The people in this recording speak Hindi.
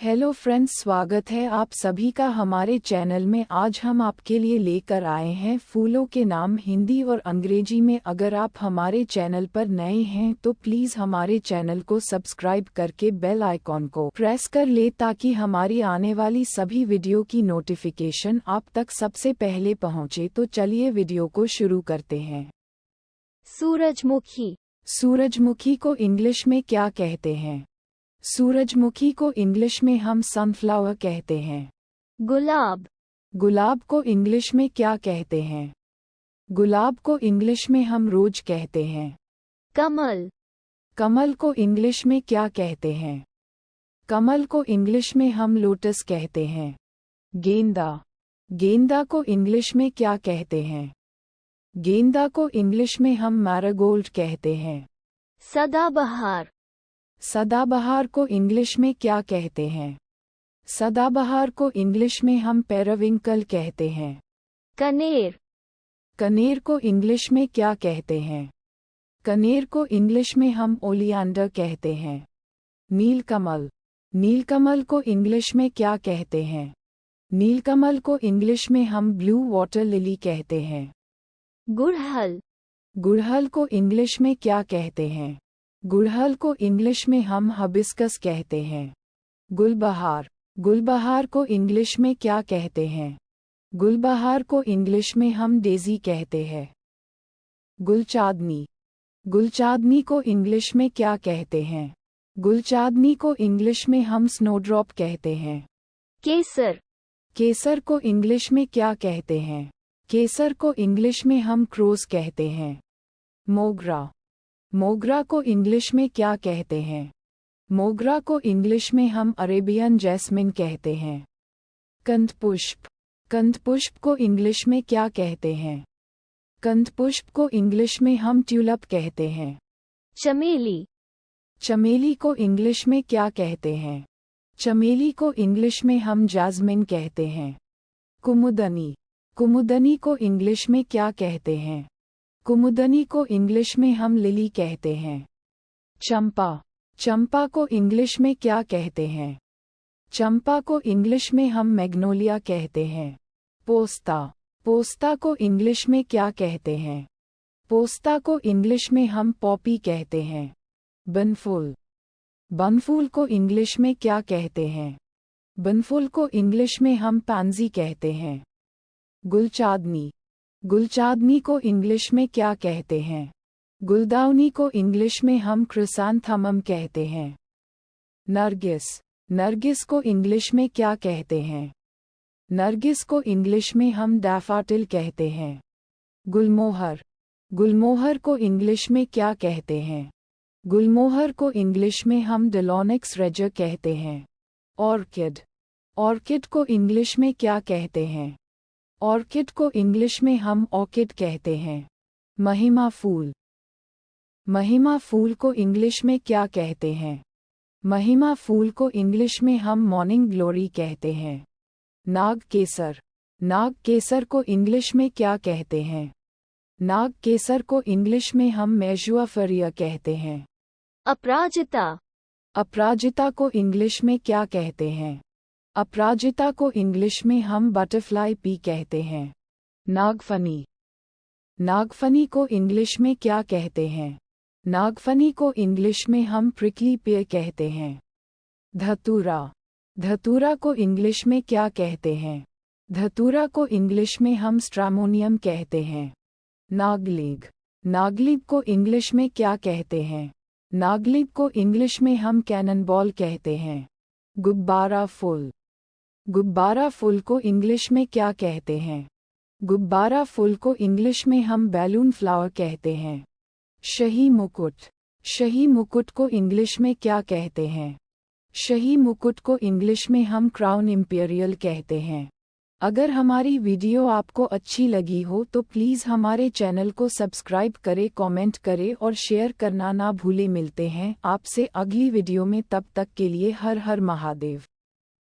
हेलो फ्रेंड्स, स्वागत है आप सभी का हमारे चैनल में। आज हम आपके लिए लेकर आए हैं फूलों के नाम हिंदी और अंग्रेजी में। अगर आप हमारे चैनल पर नए हैं तो प्लीज़ हमारे चैनल को सब्सक्राइब करके बेल आइकॉन को प्रेस कर ले ताकि हमारी आने वाली सभी वीडियो की नोटिफिकेशन आप तक सबसे पहले पहुंचे। तो चलिए वीडियो को शुरू करते हैं। सूरजमुखी। सूरजमुखी को इंग्लिश में क्या कहते हैं? सूरजमुखी को इंग्लिश में हम सनफ्लावर कहते हैं। गुलाब। गुलाब को इंग्लिश में क्या कहते हैं? गुलाब को इंग्लिश में हम रोज कहते हैं। कमल। कमल को इंग्लिश में क्या कहते हैं? कमल को इंग्लिश में हम लोटस कहते हैं। गेंदा। गेंदा को इंग्लिश में क्या कहते हैं? गेंदा को इंग्लिश में हम मैरीगोल्ड कहते हैं। सदाबहार। सदाबहार को इंग्लिश में क्या कहते हैं? सदाबहार को इंग्लिश में हम पेरिविंकल कहते हैं। कनेर। कनेर को इंग्लिश में क्या कहते हैं? कनेर को इंग्लिश में हम ओलियंडर कहते हैं। नीलकमल। नीलकमल को इंग्लिश में क्या कहते हैं? नीलकमल को इंग्लिश में हम ब्लू वाटर लिली कहते हैं। गुड़हल। गुड़हल को इंग्लिश में क्या कहते हैं? गुड़हल को इंग्लिश में हम हबिस्कस कहते हैं। गुलबहार। गुलबहार को इंग्लिश में क्या कहते हैं? गुलबहार को इंग्लिश में हम डेज़ी कहते हैं। गुलचांदनी। गुलचांदनी को इंग्लिश में क्या कहते हैं? गुलचांदनी को इंग्लिश में हम स्नोड्रॉप कहते हैं। केसर। केसर को इंग्लिश में क्या कहते हैं? केसर को इंग्लिश में हम क्रोस कहते हैं। मोगरा। मोगरा को इंग्लिश में क्या कहते हैं? मोगरा को इंग्लिश में हम अरेबियन जैस्मिन कहते हैं। कंदपुष्प। कंदपुष्प को इंग्लिश में क्या कहते हैं? कंदपुष्प को इंग्लिश में हम ट्यूलिप कहते हैं। चमेली। चमेली को इंग्लिश में क्या कहते हैं? चमेली को इंग्लिश में हम जास्मिन कहते हैं। कुमुदनी। कुमुदनी को इंग्लिश में क्या कहते हैं? कुमुदनी को इंग्लिश में हम लिली कहते हैं। चंपा। चंपा को इंग्लिश में क्या कहते हैं? चंपा को इंग्लिश में हम मैग्नोलिया कहते हैं। पोस्ता। पोस्ता को इंग्लिश में क्या कहते हैं? पोस्ता को इंग्लिश में हम पॉपी कहते हैं। बनफूल। बनफूल को इंग्लिश में क्या कहते हैं? बनफूल को इंग्लिश में हम पैंजी कहते हैं। गुलचांदनी। गुलचांदनी को इंग्लिश में क्या कहते हैं? गुलदाउनी को इंग्लिश में हम क्रिसैंथेमम कहते हैं। नरगिस। नरगिस को इंग्लिश में क्या कहते हैं? नरगिस को इंग्लिश में हम डैफोडिल कहते हैं। गुलमोहर। गुलमोहर को इंग्लिश में क्या कहते हैं? गुलमोहर को इंग्लिश में हम डेलोनिक्स रेजर कहते हैं। ऑर्किड। ऑर्किड को इंग्लिश में क्या कहते हैं? ऑर्किड को इंग्लिश में हम ऑर्किड कहते हैं। महिमा फूल। महिमा फूल को इंग्लिश में क्या कहते हैं? महिमा फूल को इंग्लिश में हम मॉर्निंग ग्लोरी कहते हैं। नाग केसर। नाग केसर को इंग्लिश में क्या कहते हैं? नाग केसर को इंग्लिश में हम मेजुआफरिया कहते हैं। अपराजिता। अपराजिता को इंग्लिश में क्या कहते हैं? अपराजिता को इंग्लिश में हम बटरफ्लाई पी कहते हैं। नागफनी। नागफनी को इंग्लिश में क्या कहते हैं? नागफनी को इंग्लिश में हम प्रिकली पेयर कहते हैं। धतूरा। धतूरा को इंग्लिश में क्या कहते हैं? धतूरा को इंग्लिश में हम स्ट्रामोनियम कहते हैं। नागलीग। नागलीग को इंग्लिश में क्या कहते हैं? नागलीग को इंग्लिश में हम कैननबॉल कहते हैं। गुब्बारा फूल। गुब्बारा फूल को इंग्लिश में क्या कहते हैं? गुब्बारा फूल को इंग्लिश में हम बैलून फ्लावर कहते हैं। शाही मुकुट। शाही मुकुट को इंग्लिश में क्या कहते हैं? शाही मुकुट को इंग्लिश में हम क्राउन इंपीरियल कहते हैं। अगर हमारी वीडियो आपको अच्छी लगी हो तो प्लीज़ हमारे चैनल को सब्सक्राइब करें, कमेंट करें और शेयर करना ना भूलें। मिलते हैं आपसे अगली वीडियो में, तब तक के लिए हर हर महादेव।